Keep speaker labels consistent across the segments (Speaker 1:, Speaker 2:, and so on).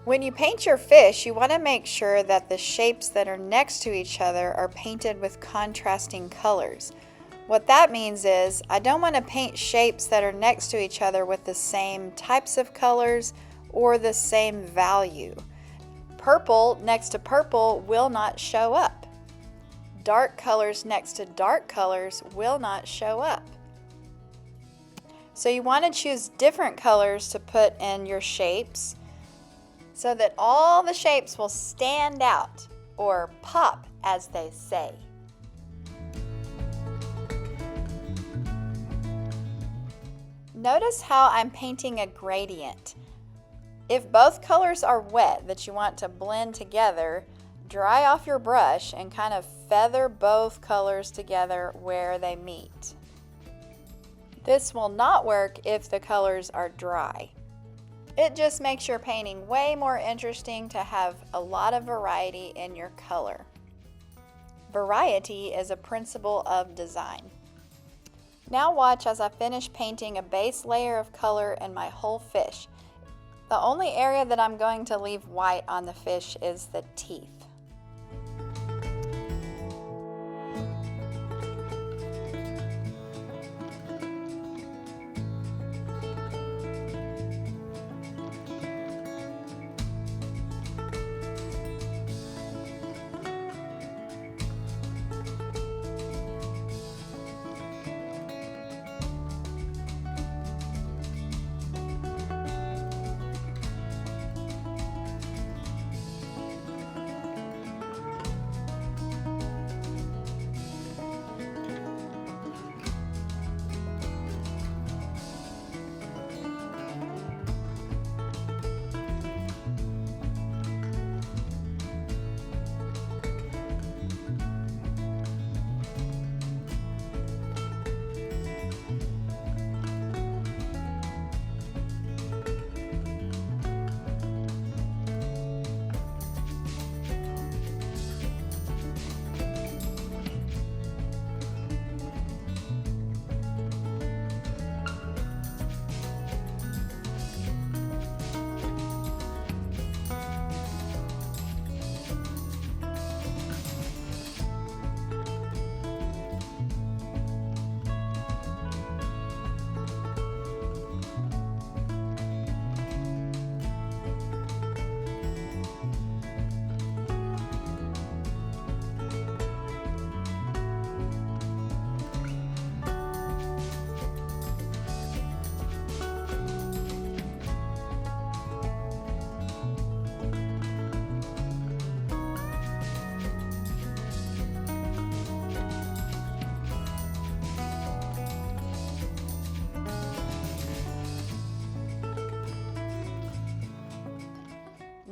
Speaker 1: When you paint your fish, you want to make sure that the shapes that are next to each other are painted with contrasting colors. What that means is I don't want to paint shapes that are next to each other with the same types of colors or the same value. Purple next to purple will not show up. Dark colors next to dark colors will not show up. So you want to choose different colors to put in your shapes so that all the shapes will stand out, or pop, as they say. Notice how I'm painting a gradient. If both colors are wet that you want to blend together, dry off your brush and kind of feather both colors together where they meet. This will not work if the colors are dry. It just makes your painting way more interesting to have a lot of variety in your color. Variety is a principle of design. Now watch as I finish painting a base layer of color in my whole fish. The only area that I'm going to leave white on the fish is the teeth.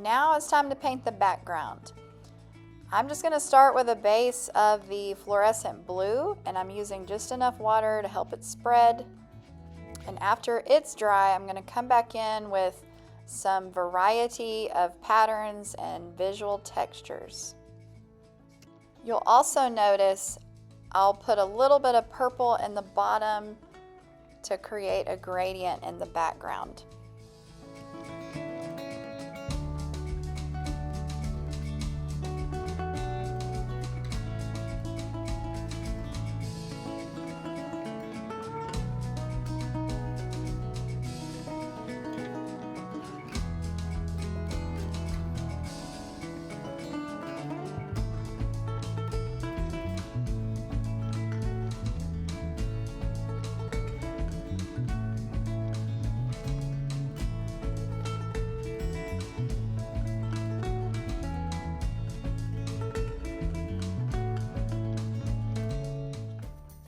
Speaker 1: Now it's time to paint the background. I'm just going to start with a base of the fluorescent blue, and I'm using just enough water to help it spread. And after it's dry, I'm going to come back in with some variety of patterns and visual textures. You'll also notice I'll put a little bit of purple in the bottom to create a gradient in the background.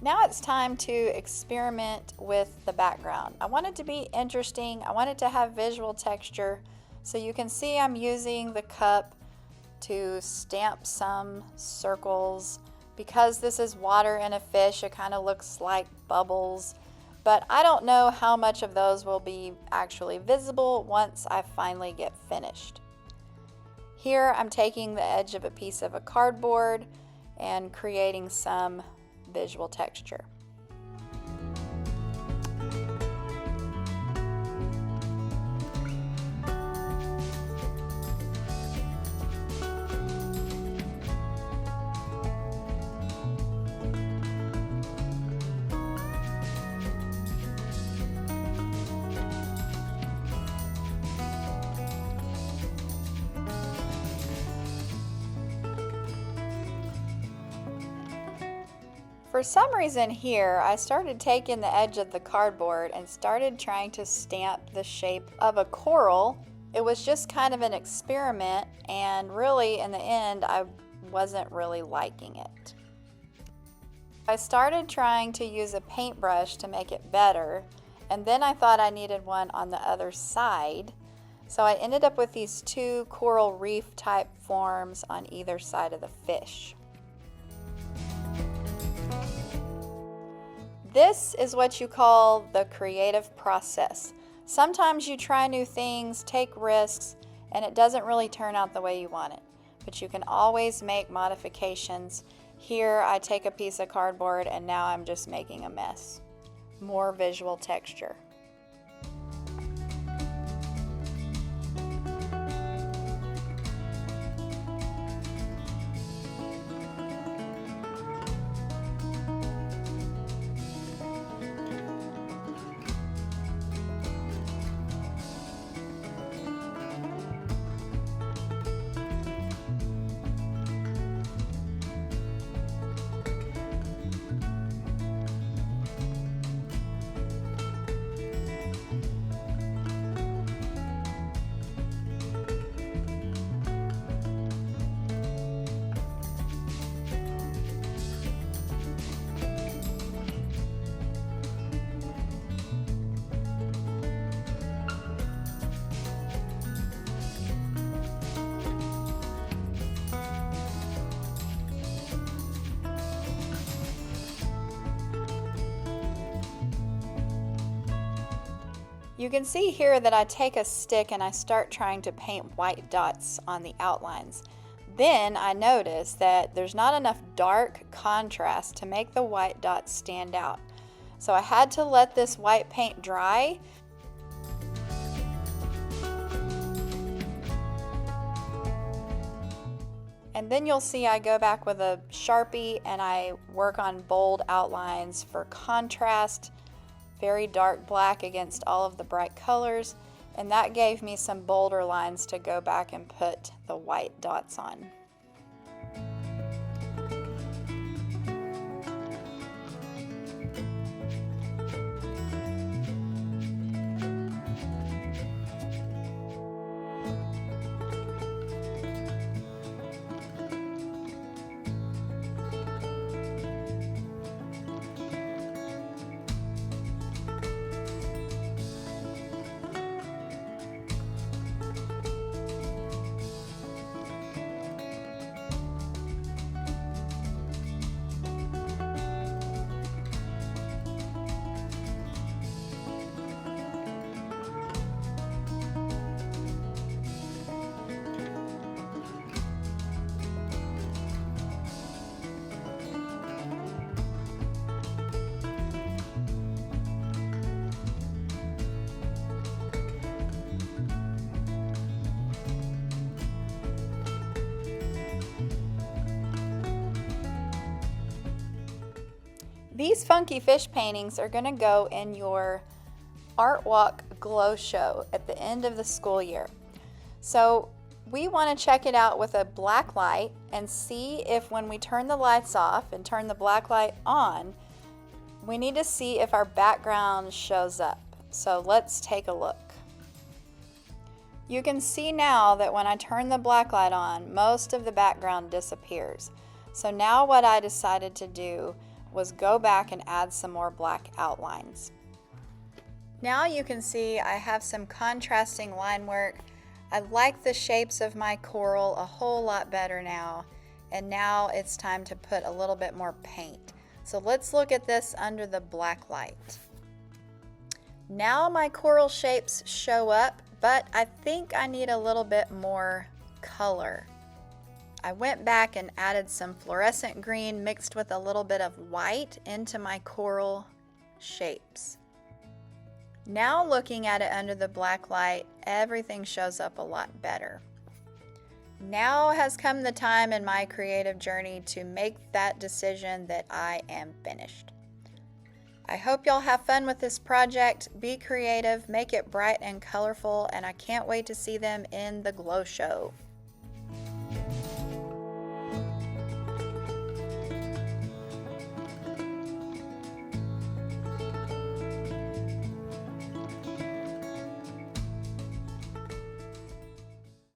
Speaker 1: Now it's time to experiment with the background. I want it to be interesting. I want it to have visual texture. So you can see I'm using the cup to stamp some circles. Because this is water in a fish, it kind of looks like bubbles. But I don't know how much of those will be actually visible once I finally get finished. Here I'm taking the edge of a piece of a cardboard and creating some visual texture. For some reason here, I started taking the edge of the cardboard and started trying to stamp the shape of a coral. It was just kind of an experiment, and really in the end I wasn't really liking it. I started trying to use a paintbrush to make it better, and then I thought I needed one on the other side. So I ended up with these two coral reef type forms on either side of the fish. This is what you call the creative process. Sometimes you try new things, take risks, and it doesn't really turn out the way you want it. But you can always make modifications. Here I take a piece of cardboard and now I'm just making a mess. More visual texture. You can see here that I take a stick and I start trying to paint white dots on the outlines. Then I notice that there's not enough dark contrast to make the white dots stand out. So I had to let this white paint dry. And then you'll see I go back with a Sharpie and I work on bold outlines for contrast. Very dark black against all of the bright colors, and that gave me some bolder lines to go back and put the white dots on. These funky fish paintings are going to go in your Art Walk Glow Show at the end of the school year. So we want to check it out with a black light and see if when we turn the lights off and turn the black light on, we need to see if our background shows up. So let's take a look. You can see now that when I turn the black light on, most of the background disappears. So now what I decided to do was go back and add some more black outlines. Now you can see I have some contrasting line work. I like the shapes of my coral a whole lot better now, and now it's time to put a little bit more paint. So let's look at this under the black light. Now my coral shapes show up, but I think I need a little bit more color. I went back and added some fluorescent green mixed with a little bit of white into my coral shapes. Now looking at it under the black light, everything shows up a lot better. Now has come the time in my creative journey to make that decision that I am finished. I hope y'all have fun with this project. Be creative, make it bright and colorful, and I can't wait to see them in the Glow Show.